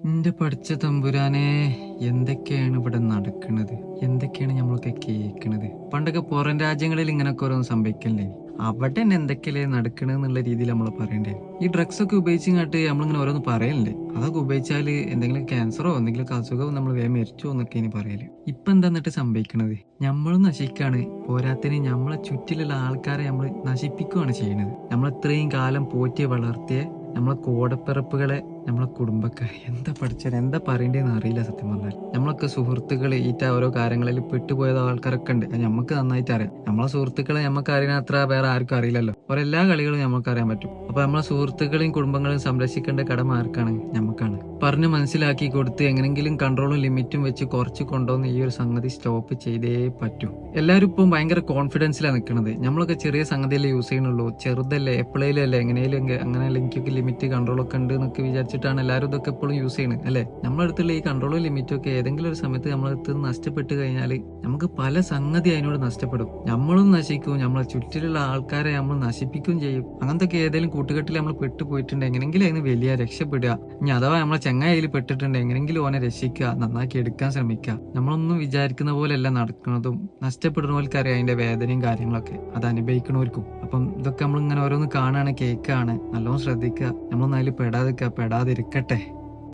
എന്റെ പഠിച്ച തമ്പുരാനെ, എന്തൊക്കെയാണ് ഇവിടെ നടക്കുന്നത്? എന്തൊക്കെയാണ് നമ്മളൊക്കെ കേൾക്കണത്? പണ്ടൊക്കെ പുറം രാജ്യങ്ങളിൽ ഇങ്ങനൊക്കെ ഓരോന്ന് സംഭവിക്കല്ലേ? അവിടെ തന്നെ എന്തൊക്കെയല്ലേ നടക്കണെന്നുള്ള രീതിയിൽ നമ്മൾ പറയണ്ടേ? ഈ ഡ്രഗ്സ് ഒക്കെ ഉപയോഗിച്ചിങ്ങാട്ട് നമ്മളിങ്ങനെ ഓരോന്ന് പറയല്ലേ? അതൊക്കെ ഉപയോഗിച്ചാല് എന്തെങ്കിലും ക്യാൻസറോ എന്തെങ്കിലും അസുഖമോ നമ്മൾ വേഗം മരിച്ചോ എന്നൊക്കെ ഇനി പറയല്. ഇപ്പൊ എന്താ എന്നിട്ട് സംഭവിക്കണത്? നമ്മളും നശിക്കാണ്, പോരാത്തിന് നമ്മളെ ചുറ്റിലുള്ള ആൾക്കാരെ നമ്മൾ നശിപ്പിക്കുകയാണ് ചെയ്യുന്നത്. നമ്മളെത്രയും കാലം പോറ്റി വളർത്തിയ നമ്മളെ കൂടപ്പിറപ്പുകളെ, നമ്മളെ കുടുംബക്കാരെ എന്താ പഠിച്ചാൽ എന്താ പറയേണ്ടതെന്ന് അറിയില്ല സത്യം പറഞ്ഞാൽ. നമ്മളൊക്കെ സുഹൃത്തുക്കൾ ഈറ്റ ഓരോ കാര്യങ്ങളിൽ പെട്ടുപോയ ആൾക്കാരൊക്കെ ഉണ്ട്. അത് നമുക്ക് നന്നായിട്ട് അറിയാം. നമ്മളെ സുഹൃത്തുക്കളെ നമുക്ക് അറിയുന്ന അത്ര വേറെ ആർക്കും അറിയില്ലല്ലോ. ഓരെല്ലാ കളികളും നമുക്ക് അറിയാൻ പറ്റും. അപ്പൊ നമ്മളെ സുഹൃത്തുക്കളെയും കുടുംബങ്ങളെയും സംരക്ഷിക്കേണ്ട കടമ ആർക്കാണ്? നമുക്കാണ്. പറഞ്ഞ് മനസ്സിലാക്കി കൊടുത്ത് എങ്ങനെങ്കിലും കൺട്രോളും ലിമിറ്റും വെച്ച് കുറച്ച് കൊണ്ടുവന്ന് ഈ ഒരു സംഗതി സ്റ്റോപ്പ് ചെയ്തേ പറ്റൂ. എല്ലാവരും ഇപ്പം ഭയങ്കര കോൺഫിഡൻസിലാണ് നിൽക്കുന്നത്. നമ്മളൊക്കെ ചെറിയ സംഗതിയല്ലേ യൂസ് ചെയ്യുന്നുള്ളൂ, ചെറുതല്ലേ, എപ്പോഴേലും അല്ലേ, എങ്ങനെയും അങ്ങനെയല്ല, എനിക്കൊക്കെ ലിമിറ്റ് കൺട്രോളൊക്കെ ഉണ്ട് എന്നൊക്കെ വിചാരിച്ചിട്ടാണ് എല്ലാവരും ഇതൊക്കെ എപ്പോഴും യൂസ് ചെയ്യുന്നത് അല്ലേ? നമ്മുടെ അടുത്തുള്ള ഈ കൺട്രോളും ലിമിറ്റും ഒക്കെ ഏതെങ്കിലും ഒരു സമയത്ത് നമ്മളടുത്ത് നഷ്ടപ്പെട്ട് കഴിഞ്ഞാൽ നമുക്ക് പല സംഗതി അതിനോട് നഷ്ടപ്പെടും. നമ്മളും നശിക്കും, നമ്മളെ ചുറ്റിലുള്ള ആൾക്കാരെ നമ്മൾ നശിപ്പിക്കുകയും ചെയ്യും. അങ്ങനത്തെ ഏതെങ്കിലും കൂട്ടുകെട്ടിൽ നമ്മൾ പെട്ടുപോയിട്ടുണ്ട്, എങ്ങനെങ്കിലും അതിന് വലിയ രക്ഷപ്പെടുക. ഇനി അഥവാ നമ്മളെ ചങ്ങായിയിൽ പെട്ടിട്ടുണ്ട്, എങ്ങനെങ്കിലും ഓനെ രക്ഷിക്കുക, നന്നാക്കി എടുക്കാൻ ശ്രമിക്കുക. നമ്മളൊന്നും വിചാരിക്കുന്ന പോലെയല്ല നടക്കുന്നതും. നഷ്ടപ്പെടുന്നവർക്കറിയാം അതിന്റെ വേദനയും കാര്യങ്ങളൊക്കെ, അത് അനുഭവിക്കണവർക്കും. അപ്പം ഇതൊക്കെ നമ്മളിങ്ങനെ ഓരോന്ന് കാണുകയാണ്, കേൾക്കുകയാണ്. നല്ലോണം ശ്രദ്ധിക്കുക. നമ്മളൊന്നും അതിൽ പെടാതിരിക്കട്ടെ.